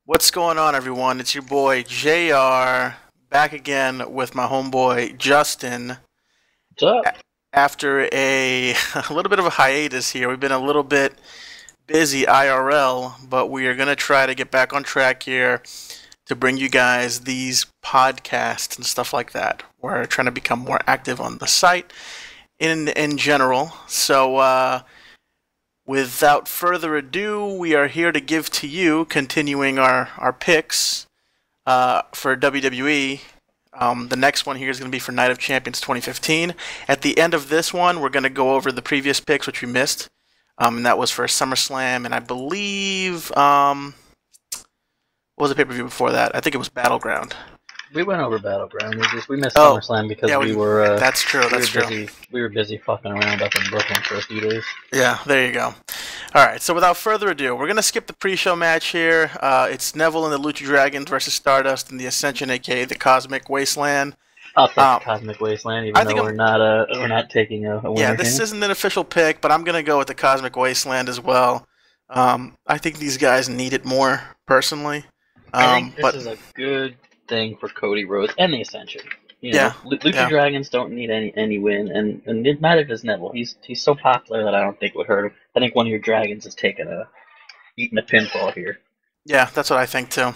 What's going on, everyone? It's your boy JR back again with my homeboy Justin. What's up? After a little bit of a hiatus here, we've been a little bit busy IRL, but we are going to try to get back on track here to bring you guys these podcasts and stuff like that. We're trying to become more active on the site in general. So, without further ado, we are here to give to you, continuing our picks for WWE. The next one here is going to be for Night of Champions 2015. At the end of this one, we're going to go over the previous picks, which we missed. And that was for SummerSlam, and I believe, what was the pay-per-view before that? I think it was Battleground. We went over Battleground. We missed Oh, SummerSlam because yeah, we were that's true, we that's were true. busy. We were busy fucking around up in Brooklyn for a few days. Yeah, there you go. All right, so without further ado, we're going to skip the pre-show match here. It's Neville and the Lucha Dragons versus Stardust in the Ascension, aka the Cosmic Wasteland. I'll take the Cosmic Wasteland, even though we're not taking a winner. Yeah, this isn't an official pick, but I'm going to go with the Cosmic Wasteland as well. I think these guys need it more, personally. I think this is a good thing for Cody Rhodes and the Ascension. Lucha Dragons don't need any win, and neither does Neville. He's so popular that I don't think it would hurt him. I think one of your dragons is eating a pinfall here. Yeah, that's what I think too.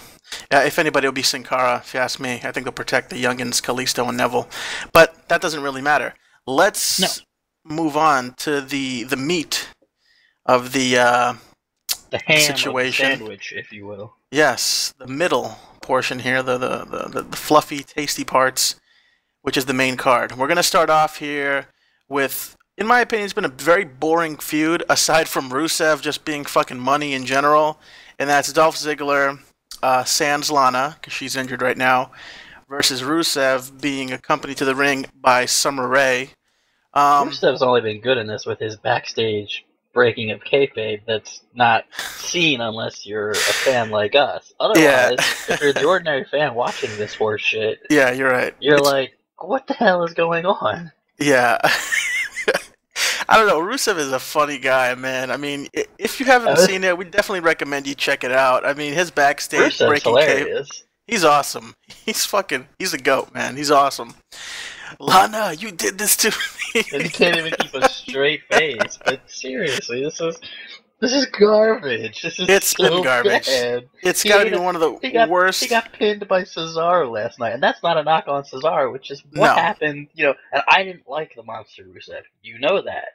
If anybody, it'll be Sin Cara, if you ask me. I think they'll protect the youngins, Kalisto and Neville. But that doesn't really matter. Let's move on to the meat of the ham situation. Of the sandwich, if you will. Yes, the middle portion here, the fluffy, tasty parts, which is the main card. We're going to start off here with, in my opinion, it's been a very boring feud, aside from Rusev just being fucking money in general. And that's Dolph Ziggler, sans Lana, because she's injured right now, versus Rusev being accompanied to the ring by Summer Rae. Rusev's only been good in this with his backstage breaking of kayfabe that's not seen unless you're a fan like us. Otherwise, if you're the ordinary fan watching this horse shit, yeah, you're right. You're like, what the hell is going on? Yeah. I don't know. Rusev is a funny guy, man. I mean, if you haven't seen it, we definitely recommend you check it out. I mean, his backstage Rusev's breaking hilarious. He's awesome. He's a goat, man. He's awesome. Lana, you did this to me. And he can't even keep a straight face. But seriously, this is garbage. It's so been garbage. Bad. It's got to be one of the worst. He got pinned by Cesaro last night, and that's not a knock on Cesaro, which is what happened. And I didn't like the Monster Rusev. You know that.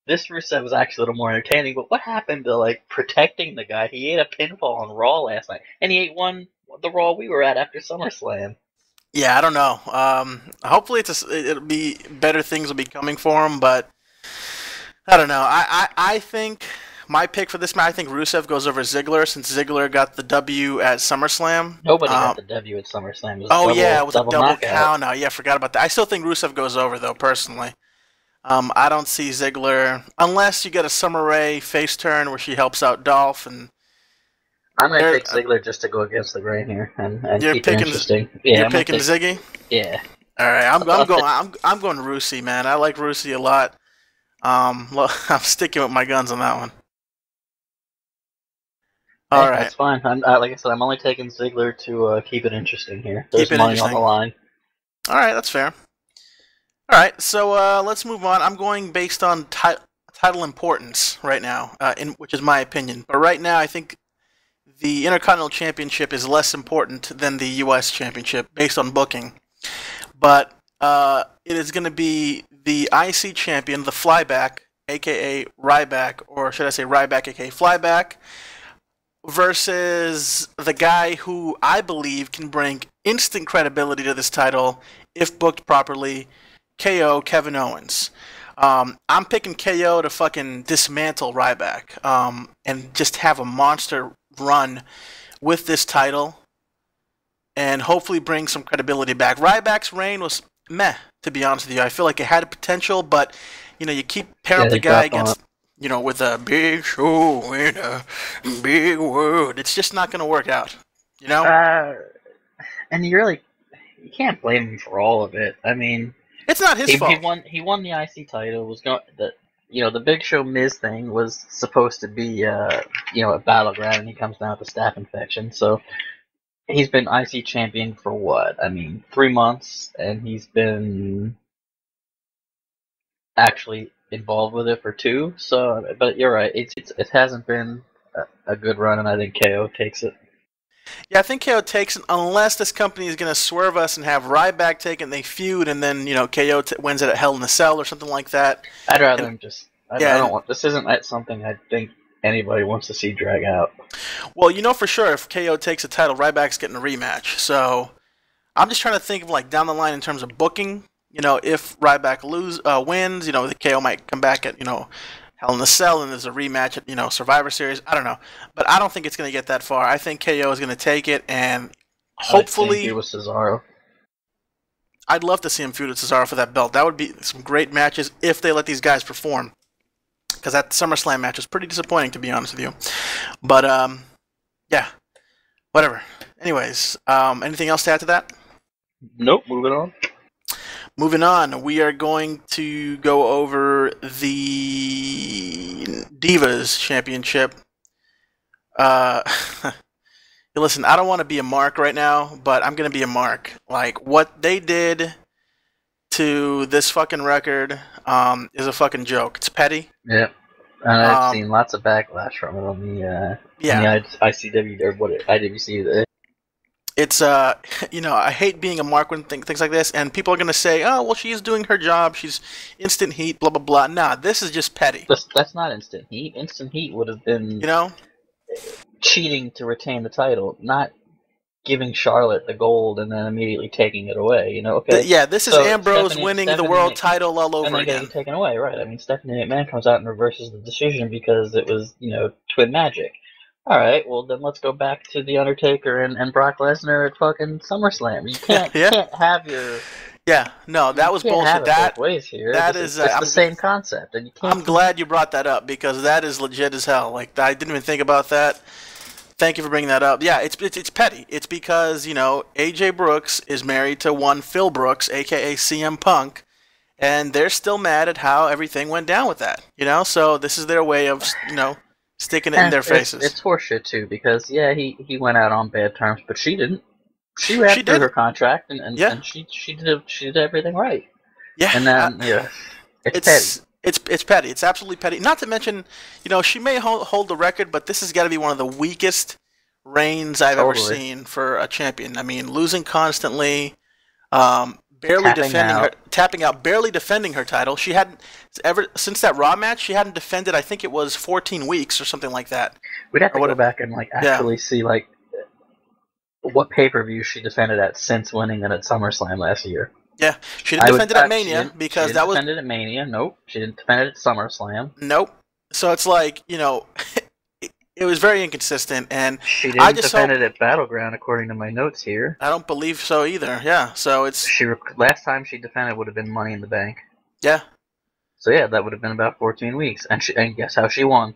This Rusev was actually a little more entertaining, but what happened to protecting the guy? He ate a pinfall on Raw last night, and he ate the Raw we were at after SummerSlam. Yeah, I don't know. Hopefully it'll be better things will be coming for him, but I don't know. I think my pick for this match, I think Rusev goes over Ziggler since Ziggler got the W at SummerSlam. Nobody got the W at SummerSlam. It was a double count. Now, yeah, I forgot about that. I still think Rusev goes over though, personally. I don't see Ziggler unless you get a Summer Rae face turn where she helps out Dolph and. I'm gonna take Ziggler just to go against the grain here and keep it interesting. You're picking Ziggy? Yeah. All right, I'm going Rusey, man. I like Rusey a lot. I'm sticking with my guns on that one. All right, that's fine. Like I said, I'm only taking Ziggler to keep it interesting here. There's money on the line. All right, that's fair. All right, so let's move on. I'm going based on title importance right now, which is my opinion. But right now, I think the Intercontinental Championship is less important than the U.S. Championship based on booking. But it is going to be the IC Champion, the Flyback, a.k.a. Ryback, or should I say Ryback, a.k.a. Flyback, versus the guy who I believe can bring instant credibility to this title if booked properly, KO, Kevin Owens. I'm picking KO to fucking dismantle Ryback and just have a monster run with this title and hopefully bring some credibility back. Ryback's reign was meh, to be honest with you. I feel like it had potential, but you keep pairing up the guy against with a big show in a big world. It's just not going to work out, and you can't blame him for all of it. I mean, it's not his fault. He won the IC title. the Big Show Miz thing was supposed to be, a battleground, and he comes down with a staph infection. So he's been IC champion for what? I mean, 3 months, and he's been actually involved with it for 2. So, but you're right. It hasn't been a good run, and I think KO takes it. Yeah, I think KO takes it unless this company is going to swerve us and have Ryback take it and they feud, and then KO wins it at Hell in a Cell or something like that. I'd rather him just. I don't want. This isn't something I think anybody wants to see drag out. Well, for sure if KO takes a title, Ryback's getting a rematch. So I'm just trying to think of like down the line in terms of booking. If Ryback wins, the KO might come back at Hell in a Cell, and there's a rematch at Survivor Series. I don't know, but I don't think it's going to get that far. I think KO is going to take it, and hopefully feud with Cesaro. I'd love to see him feud with Cesaro for that belt. That would be some great matches if they let these guys perform. Because that SummerSlam match was pretty disappointing, to be honest with you. But yeah, whatever. Anyways, anything else to add to that? Nope. Moving on. Moving on, we are going to go over the Divas Championship. Listen, I don't want to be a mark right now, but I'm going to be a mark. Like, what they did to this fucking record is a fucking joke. It's petty. Yep. And I've seen lots of backlash from it on the ICW, or what IWC. It's I hate being a mark when things like this, and people are gonna say, oh well, she's doing her job, she's instant heat, blah blah blah. Nah, this is just petty. That's not instant heat. Instant heat would have been cheating to retain the title, not giving Charlotte the gold and then immediately taking it away. Okay. This is Ambrose winning the world title all over again. Getting taken away, right? I mean, Stephanie McMahon comes out and reverses the decision because it was twin magic. All right, well then let's go back to the Undertaker and Brock Lesnar at fucking SummerSlam. You can't have your that was bullshit. Have it both ways here. It's the same concept, and you can't. I'm glad you brought that up because that is legit as hell. Like I didn't even think about that. Thank you for bringing that up. Yeah, it's petty. It's because AJ Brooks is married to one Phil Brooks, aka CM Punk, and they're still mad at how everything went down with that. So this is their way of sticking it in their faces. It's horseshit too, because he went out on bad terms, but she didn't. She ran through her contract, and she did everything right. Yeah, and then it's petty. It's petty. It's absolutely petty. Not to mention, she may hold the record, but this has got to be one of the weakest reigns I've ever seen for a champion. I mean, losing constantly, barely tapping out, barely defending her title. She hadn't since that Raw match. She hadn't defended. I think it was 14 weeks or something like that. We'd have to go back and actually see what pay-per-view she defended at since winning it at SummerSlam last year. Yeah, she didn't defend it at Mania because that was. She didn't defend it at Mania. Nope. She didn't defend it at SummerSlam. Nope. So it's like it was very inconsistent, and she didn't defend it at Battleground, according to my notes here. I don't believe so either. Yeah, so it's. Last time she defended would have been Money in the Bank. Yeah. So yeah, that would have been about 14 weeks, and guess how she won.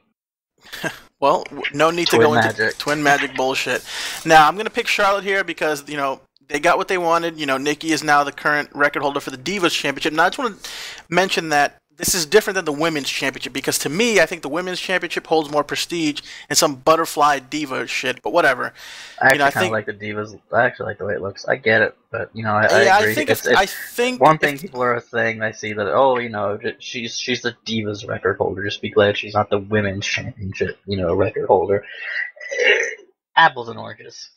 Well, no need to go into twin magic bullshit. Now I'm gonna pick Charlotte here because they got what they wanted. Nikki is now the current record holder for the Divas Championship. Now, I just want to mention that this is different than the Women's Championship because to me, I think the Women's Championship holds more prestige and some butterfly diva shit, but whatever. I kind of like the Divas. I actually like the way it looks. I get it, but, I agree. I think one thing people are saying, I see that, she's the Divas record holder. Just be glad she's not the Women's Championship, record holder. Apples and oranges.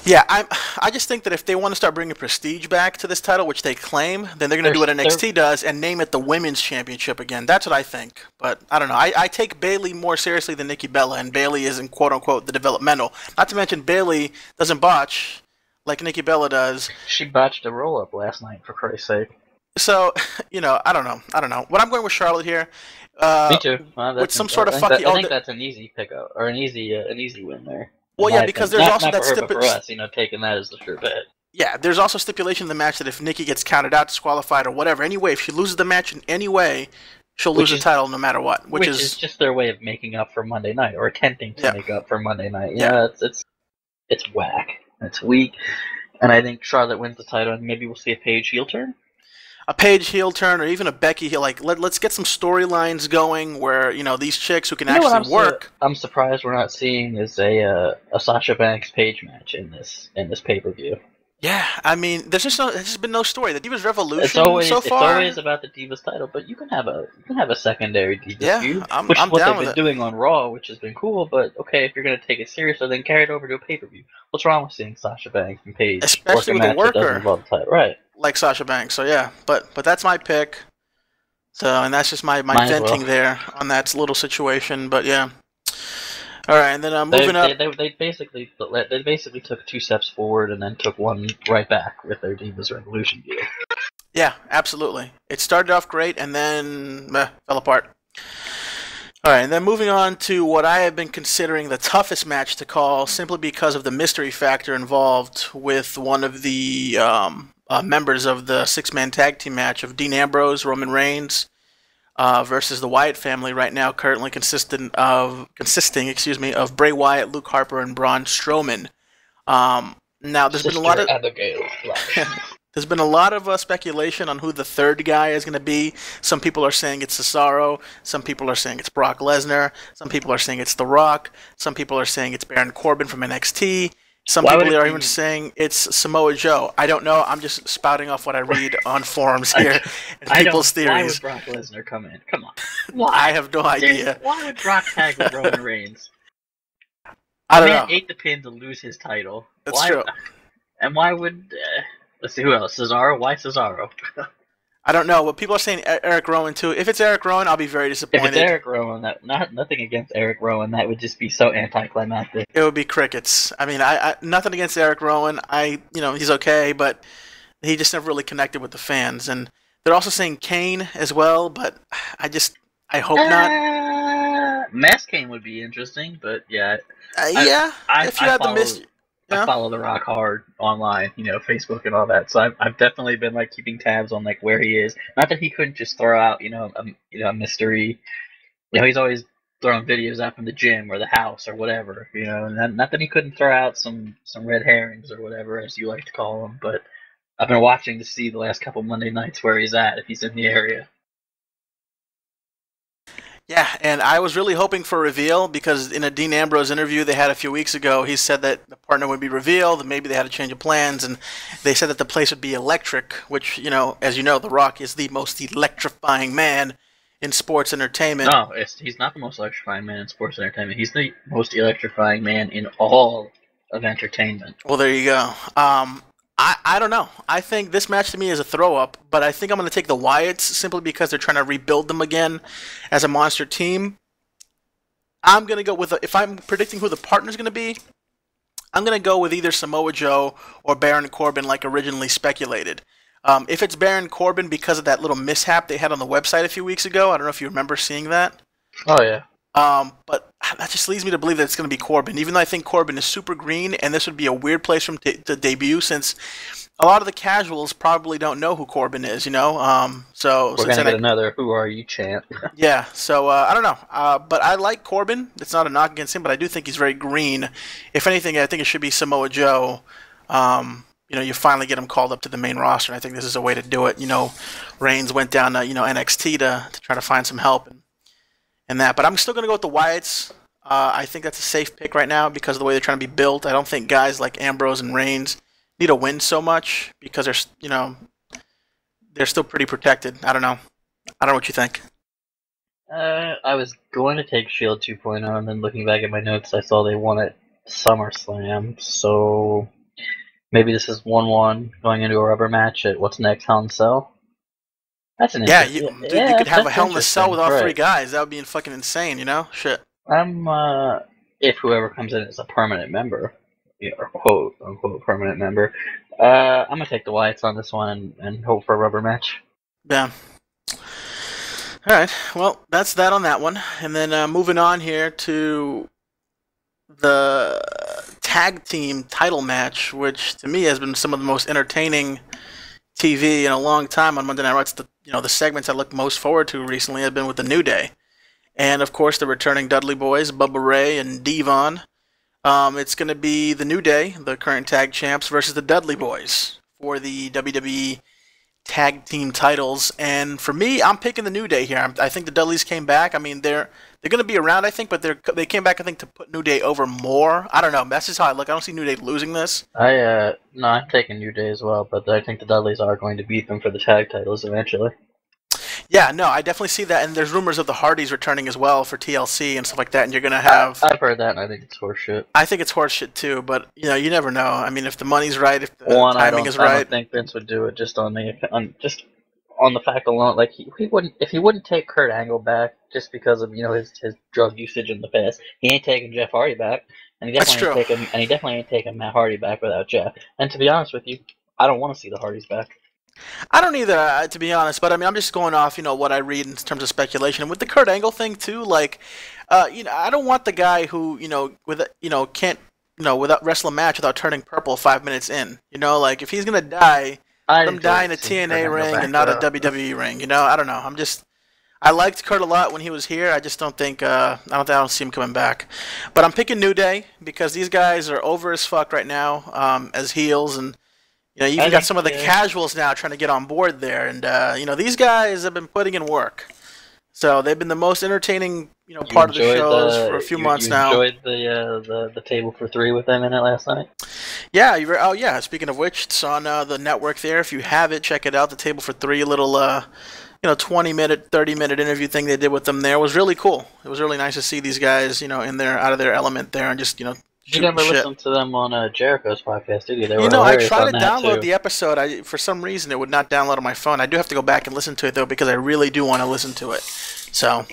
Yeah, I just think that if they want to start bringing prestige back to this title, which they claim, then they're going to do what NXT does and name it the Women's Championship again. That's what I think. But I don't know. I take Bayley more seriously than Nikki Bella, and Bayley is in quote-unquote the developmental. Not to mention Bayley doesn't botch like Nikki Bella does. She botched a roll-up last night, for Christ's sake. So, I don't know. What I'm going with Charlotte here. Me too. With some sort of fucking... I think that's an easy pickup, or an easy win there. Well, yeah, because there's also that stipulation. For us, taking that as the sure bet. Yeah, there's also stipulation in the match that if Nikki gets counted out, disqualified, or whatever, anyway, if she loses the match in any way, she'll lose the title no matter what. Which is just their way of making up for Monday night, or attempting to make up for Monday night. Yeah, it's whack. It's weak, and I think Charlotte wins the title, and maybe we'll see a Paige heel turn. a Paige heel turn or even a Becky heel. Like let's get some storylines going where these chicks who can actually work. I'm surprised we're not seeing is a Sasha Banks Paige match in this pay-per-view. Yeah, I mean, there's just been no story. The Divas Revolution so far. It's always about the Divas title, but you can have a secondary Divas feud, which is what they've been doing on Raw, which has been cool. But okay, if you're gonna take it seriously, then carry it over to a pay-per-view. What's wrong with seeing Sasha Banks and Paige, especially with a worker the title, right? Like Sasha Banks. So yeah, but that's my pick. So and that's just my venting there on that little situation. But yeah. All right, and then moving up. They basically took 2 steps forward and then took 1 right back with their Divas Revolution deal. Yeah, absolutely. It started off great and then fell apart. All right, and then moving on to what I have been considering the toughest match to call, simply because of the mystery factor involved with one of the members of the 6-man tag team match of Dean Ambrose, Roman Reigns. Versus the Wyatt family right now, currently consisting of Bray Wyatt, Luke Harper, and Braun Strowman. Now there's been a lot of there's been a lot of speculation on who the third guy is going to be. Some people are saying it's Cesaro. Some people are saying it's Brock Lesnar. Some people are saying it's The Rock. Some people are saying it's Baron Corbin from NXT. Some people are even saying it's Samoa Joe. I don't know. I'm just spouting off what I read on forums here and people's theories. Why would Brock Lesnar come in? Come on. Why? I have no idea. Why would Brock tag with Roman Reigns? I don't know. Ate the pin to lose his title. That's true. And why would... let's see, who else? Cesaro? Why Cesaro? I don't know, but people are saying Eric Rowan too. If it's Eric Rowan, I'll be very disappointed. If it's Eric Rowan, nothing against Eric Rowan, that would just be so anticlimactic. It would be crickets. I mean, I nothing against Eric Rowan. He's okay, but he just never really connected with the fans. And they're also saying Kane as well, but I hope not. Mass Kane would be interesting, but yeah. If you had the miss. I follow The Rock hard online, Facebook and all that. So I've definitely been keeping tabs on where he is. Not that he couldn't just throw out a mystery. He's always throwing videos out from the gym or the house or whatever. Not that he couldn't throw out some red herrings or whatever, as you like to call them. But I've been watching to see the last couple Monday nights where he's at, if he's in the area. Yeah, and I was really hoping for a reveal because in a Dean Ambrose interview they had a few weeks ago, he said that the partner would be revealed and maybe they had a change of plans, and they said that the place would be electric, which, as you know, The Rock is the most electrifying man in sports entertainment. No, he's not the most electrifying man in sports entertainment. He's the most electrifying man in all of entertainment. Well, there you go. I don't know. I think this match to me is a throw-up, but I think I'm going to take the Wyatts simply because they're trying to rebuild them again as a monster team. I'm going to go with, if I'm predicting who the partner's going to be, I'm going to go with either Samoa Joe or Baron Corbin like originally speculated. If it's Baron Corbin because of that little mishap they had on the website a few weeks ago, I don't know if you remember seeing that. Oh, yeah. But that just leads me to believe that it's going to be Corbin, even though I think Corbin is super green, and this would be a weird place for him to debut, since a lot of the casuals probably don't know who Corbin is, So we're going to get another "Who Are You" chant. Yeah, so I don't know, but I like Corbin. It's not a knock against him, but I do think he's very green. If anything, I think it should be Samoa Joe. You finally get him called up to the main roster, and I think this is a way to do it. Reigns went down to NXT to try to find some help and that, but I'm still going to go with the Wyatts. I think that's a safe pick right now because of the way they're trying to be built. I don't think guys like Ambrose and Reigns need to win so much because they're still pretty protected. I don't know. I don't know what you think. I was going to take Shield 2.0, and then looking back at my notes, I saw they won at SummerSlam. So maybe this is 1-1 going into a rubber match at what's next, Hell in a Cell. That's an you could have a Hell in a Cell with all three guys. That would be fucking insane, Shit. If whoever comes in is a permanent member, or quote unquote permanent member, I'm gonna take the Wyatts on this one and hope for a rubber match. Yeah. All right. Well, that's that on that one, and then moving on here to the tag team title match, which to me has been some of the most entertaining TV in a long time on Monday Night Raw. It's the segments I look most forward to recently have been with the New Day. And, of course, the returning Dudley Boys, Bubba Ray and Devon. It's going to be the New Day, the current tag champs, versus the Dudley Boys for the WWE tag team titles. And for me, I'm picking the New Day here. I think the Dudleys came back. I mean, they're going to be around, I think, but they came back, I think, to put New Day over more. I don't know. That's just how I look. I don't see New Day losing this. No, I'm taking New Day as well, but I think the Dudleys are going to beat them for the tag titles eventually. Yeah, no, I definitely see that, and there's rumors of the Hardys returning as well for TLC and stuff like that, and you're going to have... I've heard that, and I think it's horseshit. I think it's horseshit, too, but, you never know. I mean, if the money's right, if the timing is right... I don't think Vince would do it just on the fact alone. Like, if he wouldn't take Kurt Angle back just because of, his drug usage in the past, he ain't taking Jeff Hardy back, and he definitely ain't taking Matt Hardy back without Jeff. And to be honest with you, I don't want to see the Hardys back. I don't either, to be honest. But I mean, I'm just going off, what I read in terms of speculation. And with the Kurt Angle thing too, like, I don't want the guy who, can't, without wrestle a match without turning purple 5 minutes in. Like if he's gonna die, let him die in a TNA ring and not a WWE ring. I don't know. I liked Kurt a lot when he was here. I just don't think I don't see him coming back. But I'm picking New Day because these guys are over as fuck right now as heels, and you even got some of the casuals now trying to get on board there, and these guys have been putting in work. So they've been the most entertaining part of the shows for a few months now. You enjoyed the table for three with them in it last night? Yeah. Oh yeah. Speaking of which, it's on the network there. If you have it, check it out. The table for three, a little 20-minute, 30-minute interview thing they did with them there was really cool. It was really nice to see these guys, out of their element there and just, You never listened to them on Jericho's podcast, did you? They were I tried to download the episode. For some reason, it would not download on my phone. I do have to go back and listen to it, though, because I really do want to listen to it. So,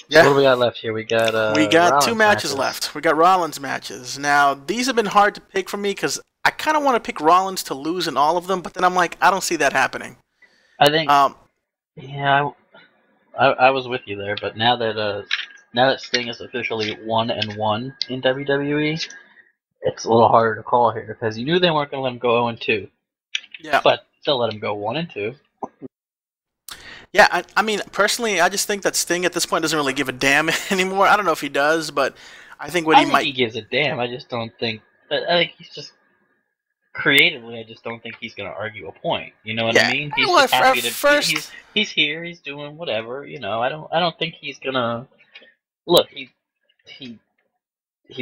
yeah. So what do we got left here? We got Rollins two matches left. We got Rollins matches. Now, these have been hard to pick for me because I kind of want to pick Rollins to lose in all of them, but then I'm like, I don't see that happening. I think, I was with you there, but now that Sting is officially 1-1 in WWE, it's a little harder to call here because you knew they weren't going to let him go 0-2. Yeah, but still let him go 1-2. Yeah, I mean, personally, I just think that Sting at this point doesn't really give a damn anymore. I don't know if he does, but I think he gives a damn. I just don't think. I think he's just creatively. I just don't think he's going to argue a point. You know what I mean? He's just happy to. He's here. He's doing whatever. I don't think he's gonna. Look, he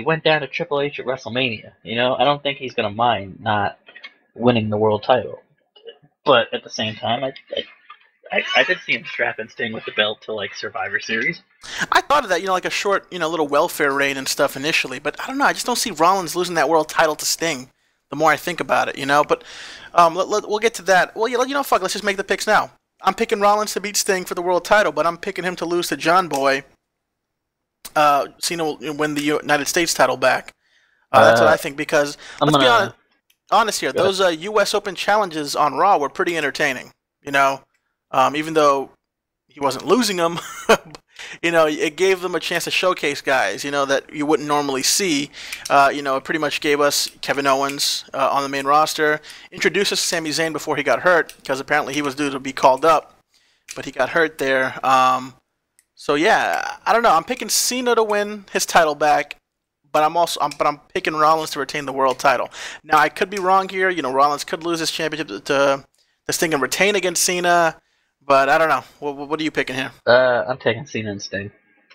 went down to Triple H at WrestleMania. I don't think he's gonna mind not winning the world title. But at the same time, I did see him strapping Sting with the belt to Survivor Series. I thought of that, like a short, little welfare reign and stuff initially. But I don't know. I just don't see Rollins losing that world title to Sting. The more I think about it, But we'll get to that. Well, fuck. Let's just make the picks now. I'm picking Rollins to beat Sting for the world title, but I'm picking him to lose to John Boy. Cena will win the United States title back. That's what I think because let's be honest here. Those U.S. Open challenges on Raw were pretty entertaining. Even though he wasn't losing them, it gave them a chance to showcase guys, that you wouldn't normally see. It pretty much gave us Kevin Owens on the main roster, introduced us to Sami Zayn before he got hurt because apparently he was due to be called up, but he got hurt there. So yeah, I don't know. I'm picking Cena to win his title back, but I'm picking Rollins to retain the world title. Now I could be wrong here. Rollins could lose his championship to Sting and retain against Cena, but I don't know. What are you picking here? I'm taking Cena and Sting.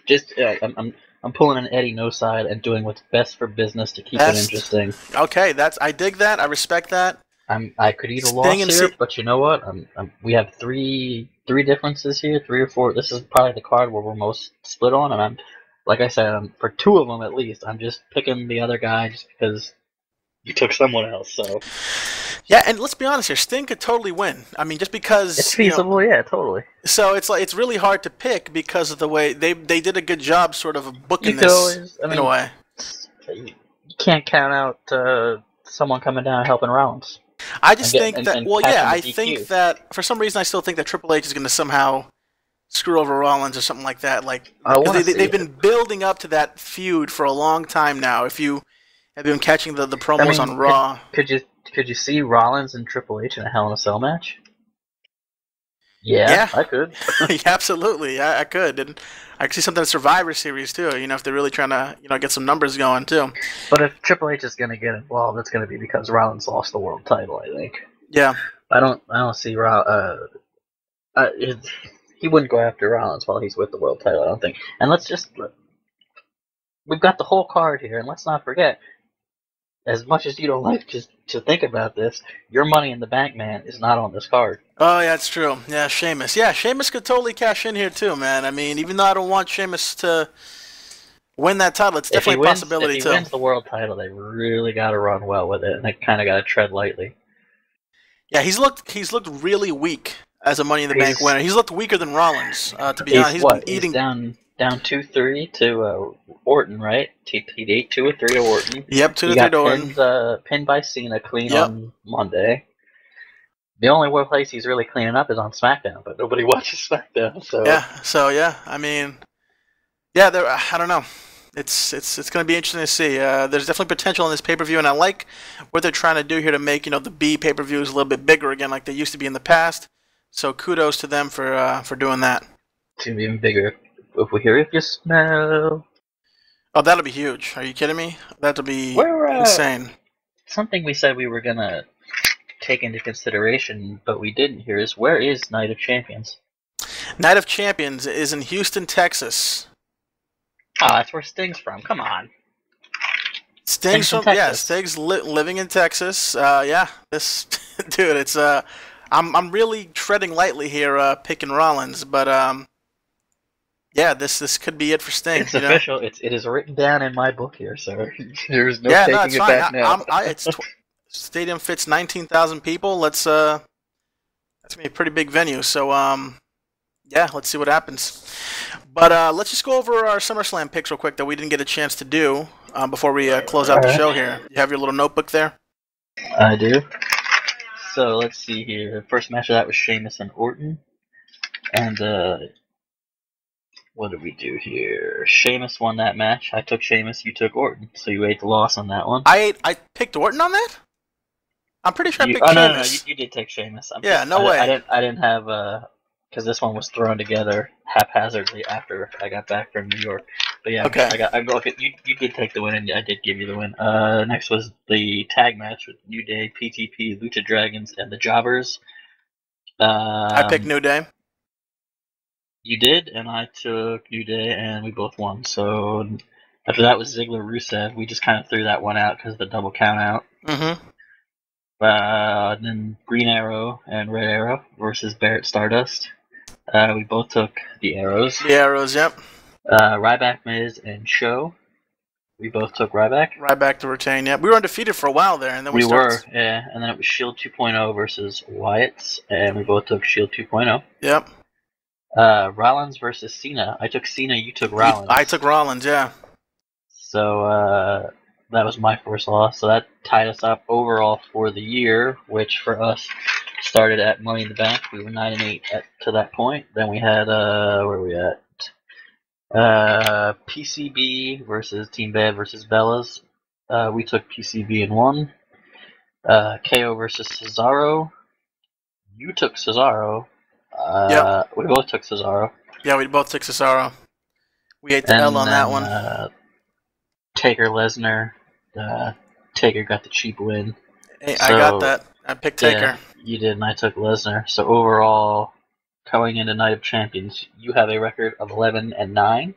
Just I'm pulling an Eddie no side and doing what's best for business to keep it interesting. Okay, I dig that. I respect that. I could eat a loss here, but you know what? We have three differences here, 3 or 4. This is probably the card where we're most split on, and I'm, like I said, for 2 of them at least, I'm just picking the other guy just because you took someone else. So yeah, and let's be honest here, Sting could totally win. I mean, just because it's feasible, yeah, totally. So it's really hard to pick because of the way they did a good job, sort of booking this in a way. You can't count out someone coming down and helping Rollins. I just think that. Well, yeah, I think that for some reason I still think that Triple H is going to somehow screw over Rollins or something like that. They've been building up to that feud for a long time now. If you have been catching the promos on Raw, could you see Rollins and Triple H in a Hell in a Cell match? Yeah, I could. Yeah, absolutely, I could, and I could see something in Survivor Series too. If they're really trying to get some numbers going too. But if Triple H is going to get involved, it's going to be because Rollins lost the world title, I think. Yeah. I don't see he wouldn't go after Rollins while he's with the world title. I don't think. And we've got the whole card here, and let's not forget, as much as you don't like to think about this, your Money in the Bank man is not on this card. Oh, yeah, it's true. Yeah, Sheamus. Yeah, Sheamus could totally cash in here too, man. I mean, even though I don't want Sheamus to win that title, it's definitely a possibility too. If he wins the world title, they really got to run well with it, and they kind of got to tread lightly. Yeah, he's looked really weak as a Money in the Bank winner. He's looked weaker than Rollins, to be honest. He's been eating down 2-3 to Orton, right? He ate 2 or 3 to Orton. Yep, 2 to 3 to Orton. Pinned by Cena clean on Monday. The only place he's really cleaning up is on SmackDown, but nobody watches SmackDown. So yeah. I mean, yeah, I don't know. It's going to be interesting to see. There's definitely potential in this pay-per-view, and I like what they're trying to do here to make the B pay-per-views a little bit bigger again, like they used to be in the past. So kudos to them for doing that. It's gonna be even bigger if we hear "If You Smell." Oh, that'll be huge. Are you kidding me? That'll be insane. Something we said we were gonna take into consideration, but we didn't here is, where is Night of Champions? Night of Champions is in Houston, Texas. Oh, that's where Sting's from. Come on. Sting's from Texas. Yeah, Sting's living in Texas. Yeah, this dude, it's I'm really treading lightly here, picking Rollins, but yeah, this could be it for Sting. It's official. It is written down in my book here, sir. There's no taking it back now. Stadium fits 19,000 people. That's gonna be a pretty big venue. So yeah, let's see what happens. But let's just go over our SummerSlam picks real quick that we didn't get a chance to do before we close out the show here. You have your little notebook there? I do. So let's see here. The first match of that was Sheamus and Orton. And what did we do here? Sheamus won that match. I took Sheamus, you took Orton. So you ate the loss on that one. I picked Orton on that? I'm pretty sure I picked Sheamus. No, you did take Sheamus. No way. I didn't have because this one was thrown together haphazardly after I got back from New York. But yeah, okay. You did take the win, and I did give you the win. Next was the tag match with New Day, PTP, Lucha Dragons, and the Jobbers. I picked New Day. You did, and I took New Day, and we both won. So after that was Ziggler Rusev. We just kind of threw that one out because of the double count out. Mm-hmm. Then Green Arrow and Red Arrow versus Barrett Stardust. We both took the Arrows. The Arrows, yep. Ryback, Miz, and Show. We both took Ryback. Ryback to retain, yep. We were undefeated for a while there, and then we were, yeah. And then it was Shield 2.0 versus Wyatts, and we both took Shield 2.0. Yep. Rollins versus Cena. I took Cena, you took Rollins. I took Rollins, yeah. So that was my first loss. So that tied us up overall for the year, which for us started at Money in the Bank. We were 9-8 to that point. Then we had where were we at? PCB versus Team Bad versus Bellas. We took PCB and won. KO versus Cesaro. You took Cesaro. Yep. We both took Cesaro. Yeah, we both took Cesaro. We ate the L on that one. Taker Lesnar. Taker got the cheap win. Hey, I got that. I picked Taker. Yeah, you did, and I took Lesnar. So overall, going into Night of Champions, you have a record of 11-9.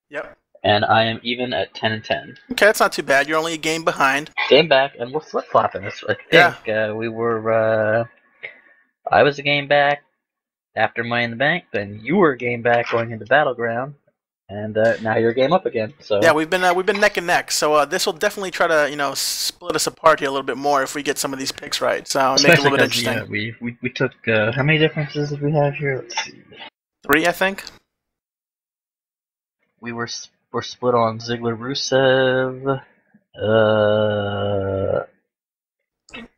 Yep. And I am even at 10-10. Okay, that's not too bad. You're only a game behind. Game back, and we're flip flopping this. I think we were. I was a game back after Money in the Bank. Then you were a game back going into Battleground. And now you're game up again. So yeah, we've been neck and neck. So this will definitely try to split us apart here a little bit more if we get some of these picks right. So make it a little bit interesting. Yeah, we took how many differences did we have here? Let's see. 3, I think. We're split on Ziggler Rusev.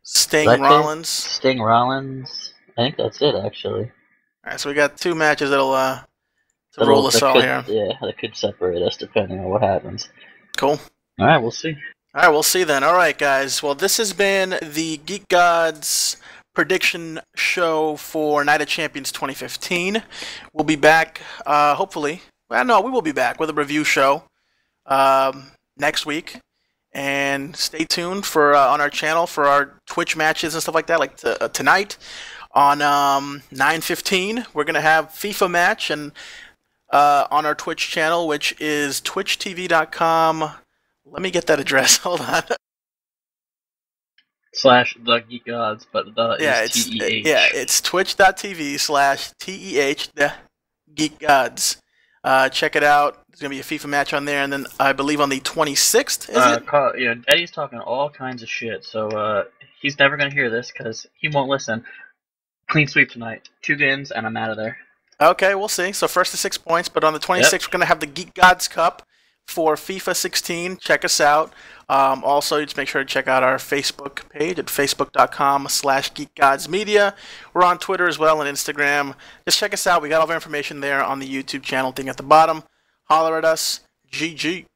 Sting Rollins. Sting Rollins. I think that's it actually. All right, so we got 2 matches that'll. To roll us all here. Yeah, that could separate us depending on what happens. Cool. All right, we'll see. All right, we'll see then. All right, guys. Well, this has been the Geek Gods prediction show for Night of Champions 2015. We'll be back, hopefully. Well, no, we will be back with a review show next week. And stay tuned for on our channel for our Twitch matches and stuff like that. Like tonight on 9:15, we're gonna have FIFA match and on our Twitch channel, which is twitchtv.com. Let me get that address. Hold on. / the Geek Gods, but the is TEH. It's twitch.tv/TEH the Geek Gods. Check it out. There's gonna be a FIFA match on there, and then I believe on the 26th. Eddie's talking all kinds of shit, so he's never gonna hear this because he won't listen. Clean sweep tonight. 2 games, and I'm out of there. Okay, we'll see. So first to 6 points, but on the 26th, we're gonna have the Geek Gods Cup for FIFA 16. Check us out. Also, just make sure to check out our Facebook page at facebook.com/geekgodsmedia. We're on Twitter as well and Instagram. Just check us out. We got all of our information there on the YouTube channel thing at the bottom. Holler at us. GG.